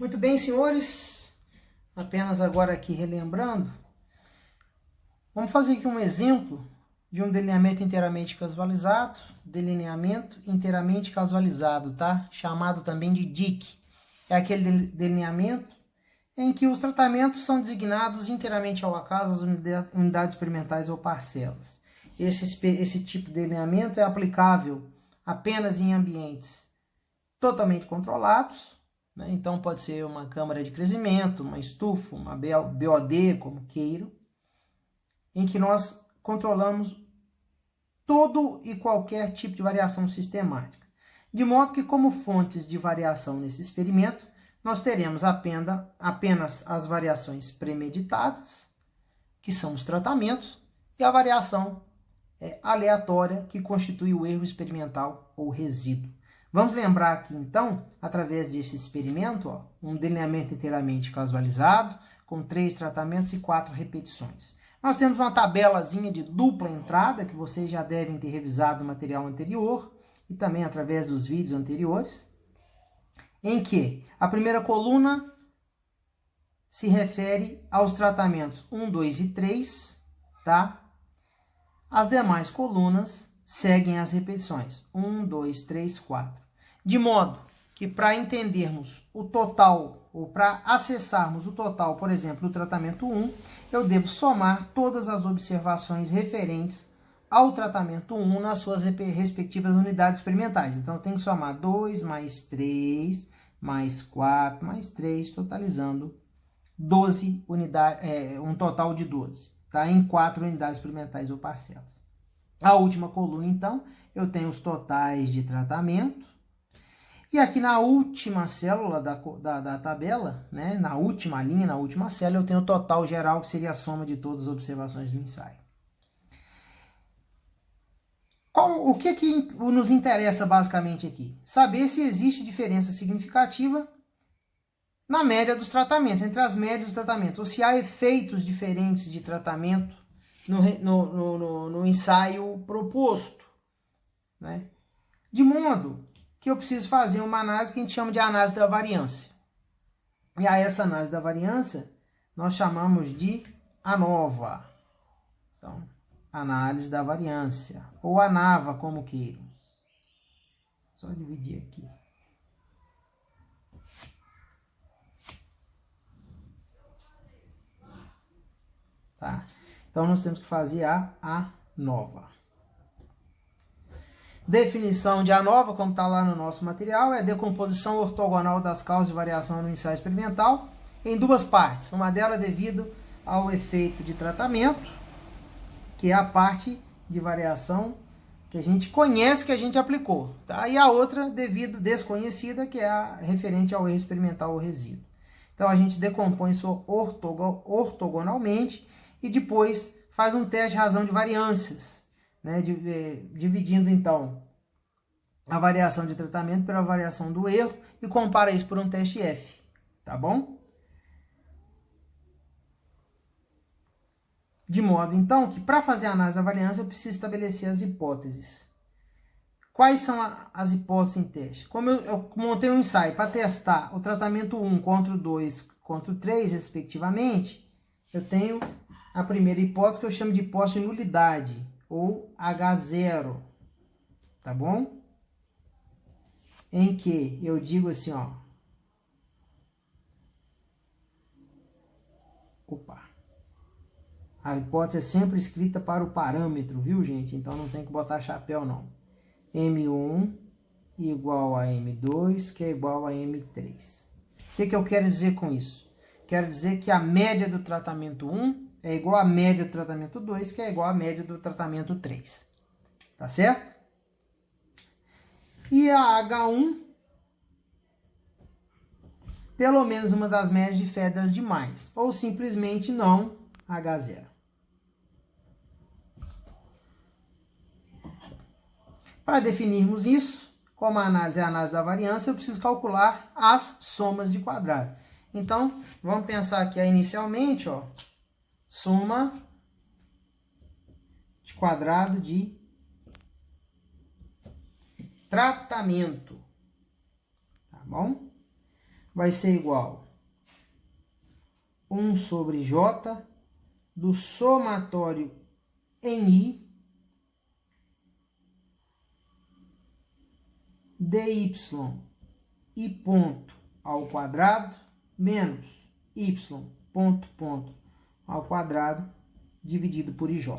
Muito bem, senhores, apenas agora aqui relembrando, vamos fazer aqui um exemplo de um delineamento inteiramente casualizado, tá? Chamado também de DIC. É aquele delineamento em que os tratamentos são designados inteiramente ao acaso às unidades experimentais ou parcelas. Esse tipo de delineamento é aplicável apenas em ambientes totalmente controlados, né? Então pode ser uma câmara de crescimento, uma estufa, uma BOD, como queiram, em que nós controlamos todo e qualquer tipo de variação sistemática. De modo que, como fontes de variação nesse experimento, nós teremos apenas as variações premeditadas, que são os tratamentos, e a variação aleatória, que constitui o erro experimental ou resíduo. Vamos lembrar aqui, então, através desse experimento, um delineamento inteiramente casualizado, com 3 tratamentos e 4 repetições. Nós temos uma tabelazinha de dupla entrada, que vocês já devem ter revisado no material anterior, e também através dos vídeos anteriores, em que a primeira coluna se refere aos tratamentos 1, 2 e 3, tá? As demais colunas seguem as repetições 1, 2, 3, 4. De modo que para entendermos o total, ou para acessarmos o total, por exemplo, do tratamento 1, eu devo somar todas as observações referentes ao tratamento 1 nas suas respectivas unidades experimentais. Então, eu tenho que somar 2 mais 3 mais 4 mais 3, totalizando 12 unidades, um total de 12, tá? Em 4 unidades experimentais ou parcelas. A última coluna, então, eu tenho os totais de tratamento. E aqui na última célula da tabela, né, na última linha, na última célula, eu tenho o total geral, que seria a soma de todas as observações do ensaio. O que nos interessa basicamente aqui? Saber se existe diferença significativa na média dos tratamentos, entre as médias dos tratamentos, ou se há efeitos diferentes de tratamento no ensaio proposto, né? De modo que eu preciso fazer uma análise que a gente chama de análise da variância. E a essa análise da variância nós chamamos de ANOVA. Então, análise da variância, ou ANAVA, como queiram. Só dividir aqui. Tá? Então, nós temos que fazer a ANOVA. Definição de ANOVA, como está lá no nosso material, é a decomposição ortogonal das causas de variação no ensaio experimental em duas partes. Uma delas devido ao efeito de tratamento, que é a parte de variação que a gente conhece, que a gente aplicou, tá? E a outra desconhecida, que é a referente ao erro experimental ou resíduo. Então, a gente decompõe isso ortogonalmente e depois faz um teste de razão de variâncias, né? Dividindo, então, a variação de tratamento pela variação do erro e compara isso por um teste F, tá bom? De modo, então, que para fazer a análise da variância eu preciso estabelecer as hipóteses. Quais são as hipóteses em teste? Como eu montei um ensaio para testar o tratamento 1 contra o 2 contra o 3, respectivamente, eu tenho a primeira hipótese, que eu chamo de hipótese de nulidade, ou H0, tá bom? Em que eu digo assim, ó. Opa. A hipótese é sempre escrita para o parâmetro, viu, gente? Então não tem que botar chapéu, não. M1 igual a M2, que é igual a M3. O que eu quero dizer com isso? Quero dizer que a média do tratamento 1 é igual à média do tratamento 2, que é igual à média do tratamento 3. Tá certo? E a H1, pelo menos uma das médias difere das demais, ou simplesmente não H0. Para definirmos isso, como a análise é a análise da variância, eu preciso calcular as somas de quadrado. Então, vamos pensar aqui inicialmente, ó, soma de quadrado de tratamento, tá bom? vai ser igual 1 sobre J do somatório em I dy e ponto ao quadrado menos y ponto ao quadrado dividido por IJ.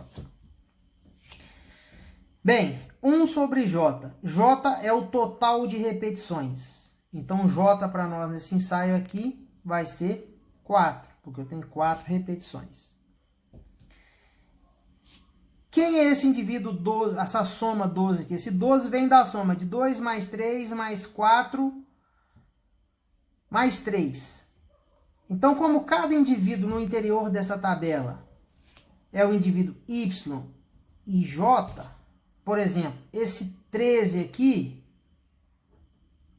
Bem, 1 sobre J. J é o total de repetições. Então, J para nós nesse ensaio aqui vai ser 4, porque eu tenho 4 repetições. Quem é esse indivíduo 12, essa soma 12 aqui? Esse 12 vem da soma de 2 mais 3 mais 4 mais 3. Então, como cada indivíduo no interior dessa tabela é o indivíduo Y e J, por exemplo, esse 13 aqui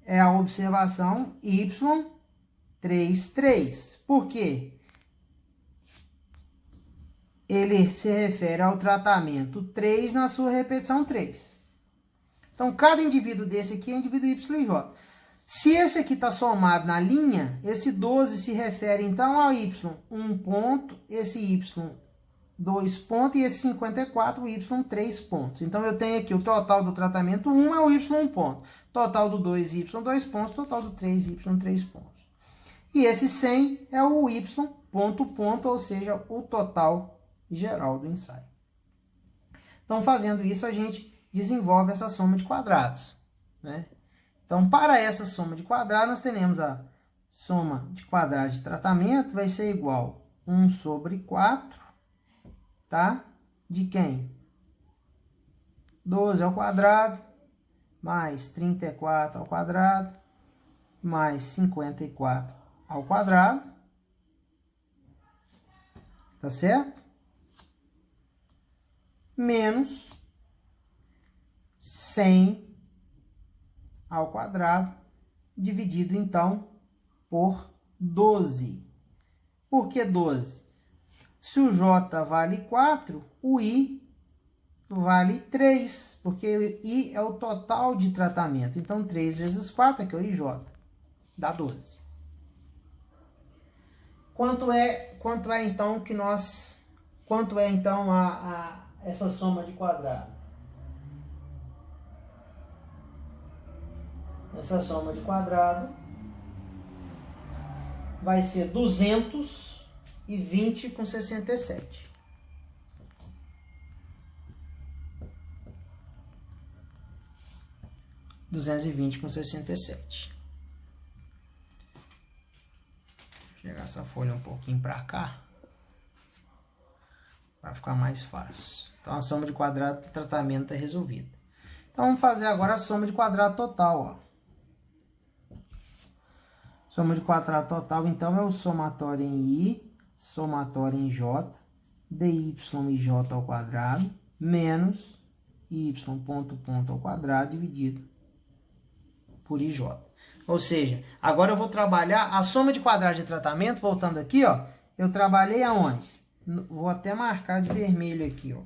é a observação Y33. Por quê? Ele se refere ao tratamento 3 na sua repetição 3. Então, cada indivíduo desse aqui é indivíduo Y e J. Se esse aqui está somado na linha, esse 12 se refere, então, ao Y 1 ponto, esse Y 2 pontos e esse 54, o Y 3 pontos. Então, eu tenho aqui o total do tratamento 1 é o Y 1 ponto. Total do 2, Y 2 pontos. Total do 3, Y 3 pontos. E esse 100 é o Y ponto, ou seja, o total geral do ensaio. Então, fazendo isso, a gente desenvolve essa soma de quadrados, né? Então, para essa soma de quadrados, nós teremos a soma de quadrados de tratamento, vai ser igual a 1 sobre 4, tá? De quem? 12 ao quadrado, mais 34 ao quadrado, mais 54 ao quadrado, tá certo? Menos 100 ao quadrado, dividido, então, por 12. Por que 12? Se o J vale 4, o I vale 3, porque o I é o total de tratamento. Então, 3 vezes 4, que é o IJ, dá 12. Quanto é então essa soma de quadrado? Essa soma de quadrado vai ser 220 com 67. Com 67. Vou pegar essa folha um pouquinho para cá, para ficar mais fácil. Então, a soma de quadrado do tratamento é resolvida. Então, vamos fazer agora a soma de quadrado total, ó. Soma de quadrado total, então, é o somatório em I, somatório em J, dy e J ao quadrado, menos y ponto ao quadrado, dividido por IJ. Ou seja, agora eu vou trabalhar a soma de quadrados de tratamento, voltando aqui, ó, eu trabalhei aonde? Vou até marcar de vermelho aqui, ó.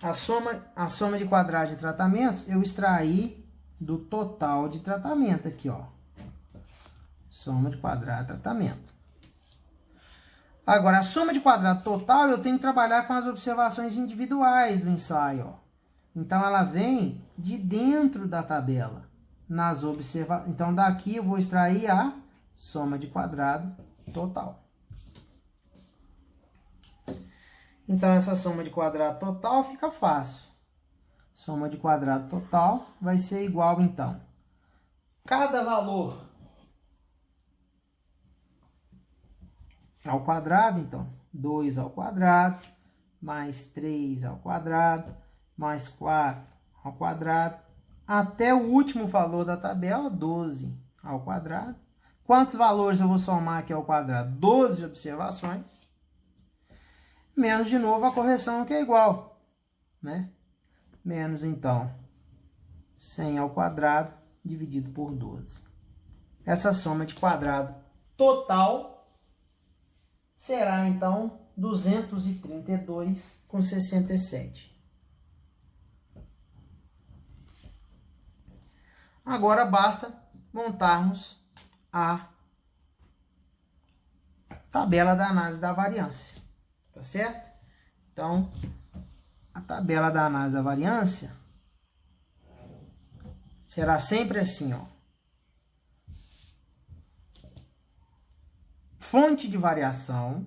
A soma de quadrados de tratamentos, eu extraí do total de tratamento aqui, ó. Soma de quadrado de tratamento. Agora, a soma de quadrado total, eu tenho que trabalhar com as observações individuais do ensaio, ó. Então, ela vem de dentro da tabela. Então, daqui eu vou extrair a soma de quadrado total. Então, essa soma de quadrado total fica fácil. Soma de quadrado total vai ser igual, então, cada valor ao quadrado, então, 2 ao quadrado, mais 3 ao quadrado, mais 4 ao quadrado, até o último valor da tabela, 12 ao quadrado. Quantos valores eu vou somar aqui ao quadrado? 12 observações. Menos, de novo, a correção que é igual, né? Menos, então, 100 ao quadrado, dividido por 12. Essa soma de quadrado total será, então, 232 com 67. Agora, basta montarmos a tabela da análise da variância, tá certo? Então, a tabela da análise da variância será sempre assim, ó. Fonte de variação,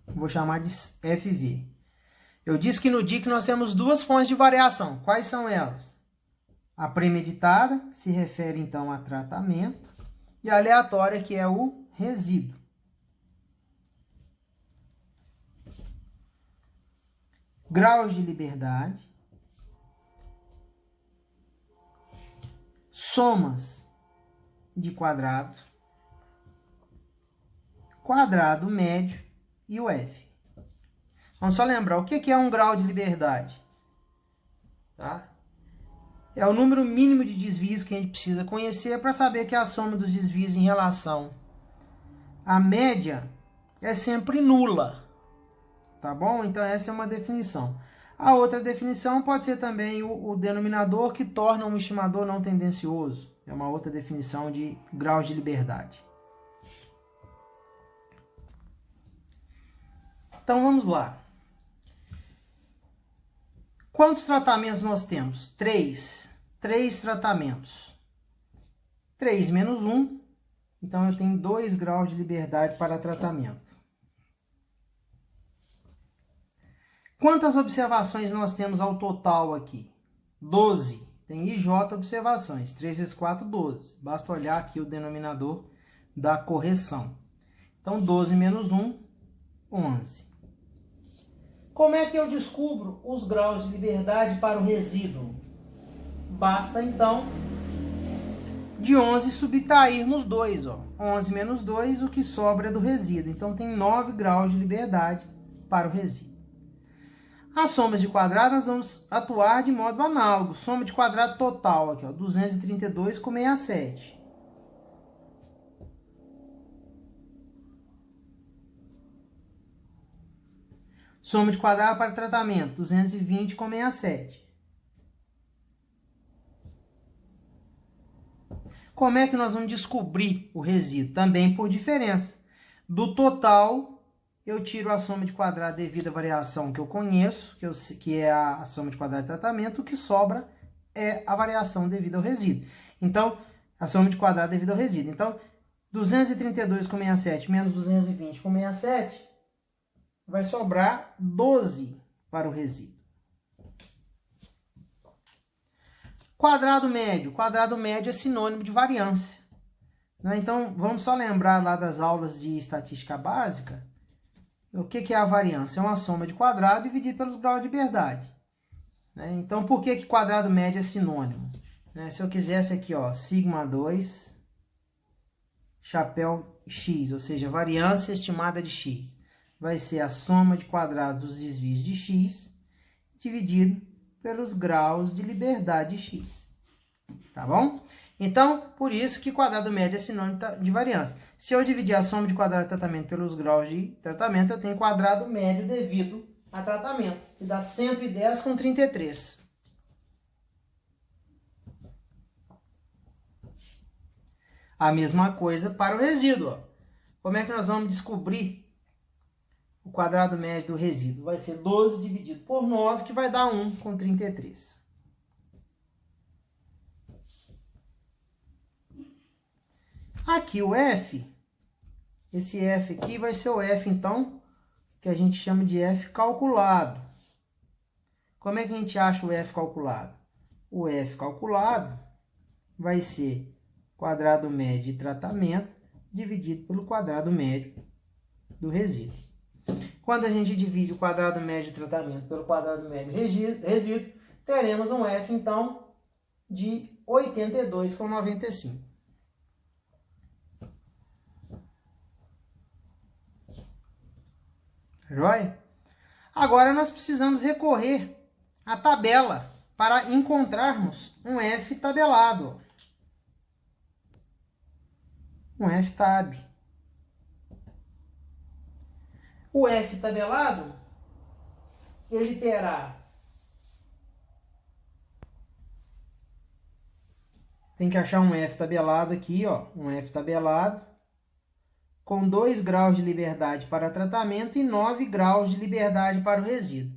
vou chamar de FV. Eu disse que no DIC nós temos duas fontes de variação. Quais são elas? A premeditada, que se refere então a tratamento, e a aleatória, que é o resíduo. Graus de liberdade, somas de quadrado, quadrado médio e o F. Vamos só lembrar, o que é um grau de liberdade? Tá? É o número mínimo de desvios que a gente precisa conhecer para saber que a soma dos desvios em relação à média é sempre nula. Tá bom? Então essa é uma definição. A outra definição pode ser também o denominador que torna um estimador não tendencioso. É uma outra definição de graus de liberdade. Então vamos lá. Quantos tratamentos nós temos? 3. 3 tratamentos. 3 menos 1. Então eu tenho 2 graus de liberdade para tratamento. Quantas observações nós temos ao total aqui? 12. Tem IJ observações. 3 vezes 4, 12. Basta olhar aqui o denominador da correção. Então, 12 menos 1, 11. Como é que eu descubro os graus de liberdade para o resíduo? Basta, então, de 11 subtrairmos 2. Ó. 11 menos 2, o que sobra é do resíduo. Então, tem 9 graus de liberdade para o resíduo. As somas de quadrado, nós vamos atuar de modo análogo. Soma de quadrado total, aqui, ó, 232 com 67. Soma de quadrado para tratamento, 220 com 67. Como é que nós vamos descobrir o resíduo? Também por diferença. Do total, eu tiro a soma de quadrado devido à variação que eu conheço, que é a soma de quadrado de tratamento. O que sobra é a variação devido ao resíduo. Então, a soma de quadrado devido ao resíduo. Então, 232 com 67 menos 220 com 67, vai sobrar 12 para o resíduo. Quadrado médio. Quadrado médio é sinônimo de variância. Então, vamos só lembrar lá das aulas de estatística básica. O que é a variância? É uma soma de quadrado dividido pelos graus de liberdade. Então, por que quadrado médio é sinônimo? Se eu quisesse aqui, ó, sigma 2, chapéu x, ou seja, variância estimada de x, vai ser a soma de quadrados dos desvios de x dividido pelos graus de liberdade de x. Tá bom? Então, por isso que quadrado médio é sinônimo de variância. Se eu dividir a soma de quadrado de tratamento pelos graus de tratamento, eu tenho quadrado médio devido a tratamento, que dá 110 com 33. A mesma coisa para o resíduo. Ó. Como é que nós vamos descobrir o quadrado médio do resíduo? Vai ser 12 dividido por 9, que vai dar 1 com 33. Aqui o F, esse F aqui vai ser o F, então, que a gente chama de F calculado. Como é que a gente acha o F calculado? O F calculado vai ser quadrado médio de tratamento dividido pelo quadrado médio do resíduo. Quando a gente divide o quadrado médio de tratamento pelo quadrado médio do resíduo, teremos um F, então, de 82,95. Joia? Agora nós precisamos recorrer à tabela para encontrarmos um F tabelado. Um F tab. O F tabelado, ele terá tem que achar um F tabelado aqui, ó, um F tabelado com 2 graus de liberdade para tratamento e 9 graus de liberdade para o resíduo.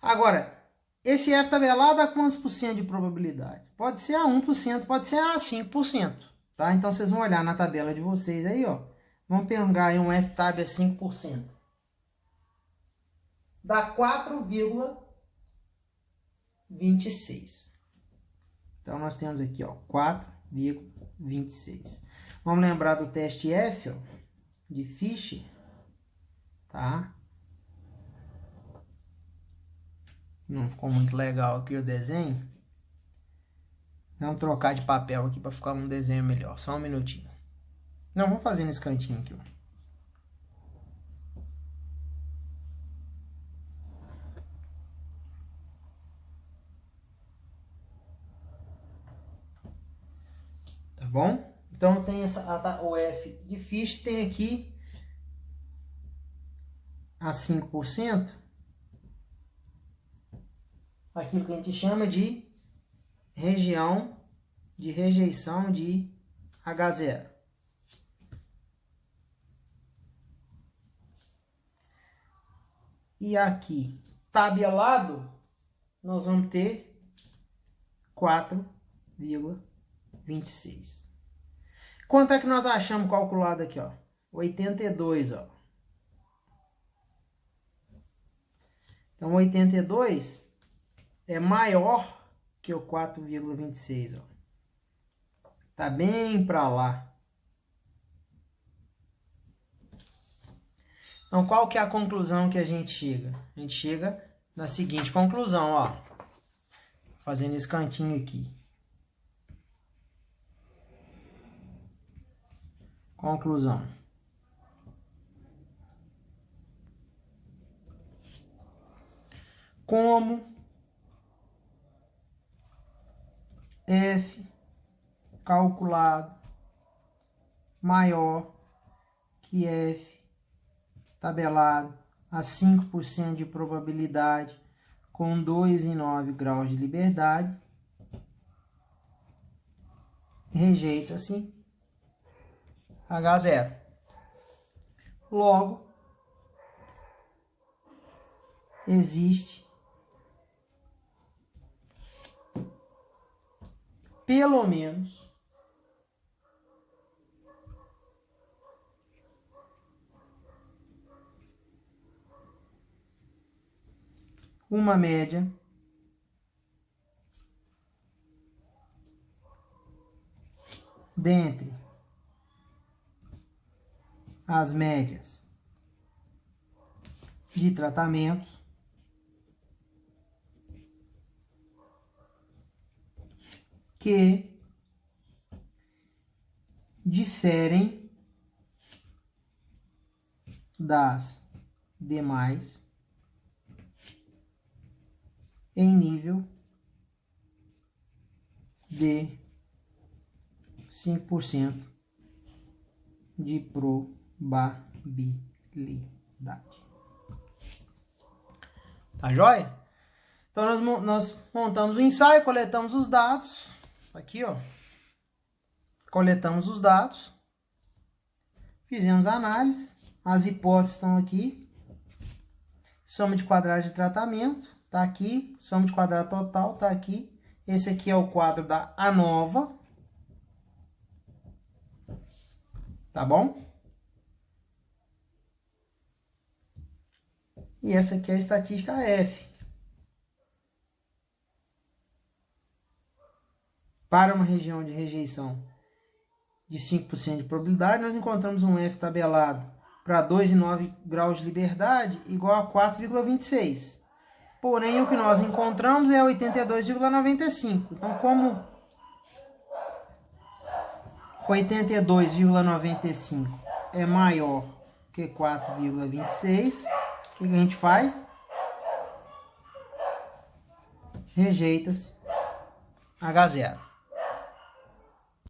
Agora, esse F tabelado a quantos por cento de probabilidade? Pode ser a 1%, pode ser a 5%, tá? Então, vocês vão olhar na tabela de vocês aí, ó. Vamos pegar aí um F tab a 5%. Dá 4,26. Então, nós temos aqui, ó, 4,26. Vamos lembrar do teste F, ó, de Fischer, tá? Não ficou muito legal aqui o desenho. Vamos trocar de papel aqui para ficar um desenho melhor. Só um minutinho. Não, vamos fazer nesse cantinho aqui, ó. Tá bom? Então tem o F de Fischer, tem aqui a 5%, aquilo que a gente chama de região de rejeição de H0. E aqui, tabelado, nós vamos ter 4,26. Quanto é que nós achamos calculado aqui, ó? 82, ó. Então, 82 é maior que o 4,26, ó. Tá bem para lá. Então, qual que é a conclusão que a gente chega? A gente chega na seguinte conclusão, ó. Fazendo esse cantinho aqui. Conclusão. Como F calculado maior que F tabelado a 5% de probabilidade com 2,9 graus de liberdade, rejeita-se H0. Logo, existe pelo menos uma média dentre as médias de tratamentos que diferem das demais em nível de 5% de probabilidade. Tá joia? Então nós montamos o ensaio, coletamos os dados. Aqui, ó. Coletamos os dados. Fizemos a análise. As hipóteses estão aqui. Soma de quadrado de tratamento. Tá aqui. Soma de quadrado total. Tá aqui. Esse aqui é o quadro da ANOVA. Tá bom? E essa aqui é a estatística F. Para uma região de rejeição de 5% de probabilidade, nós encontramos um F tabelado para 2,9 graus de liberdade igual a 4,26. Porém, o que nós encontramos é 82,95. Então, como 82,95 é maior que 4,26, o que a gente faz? Rejeita-se H0.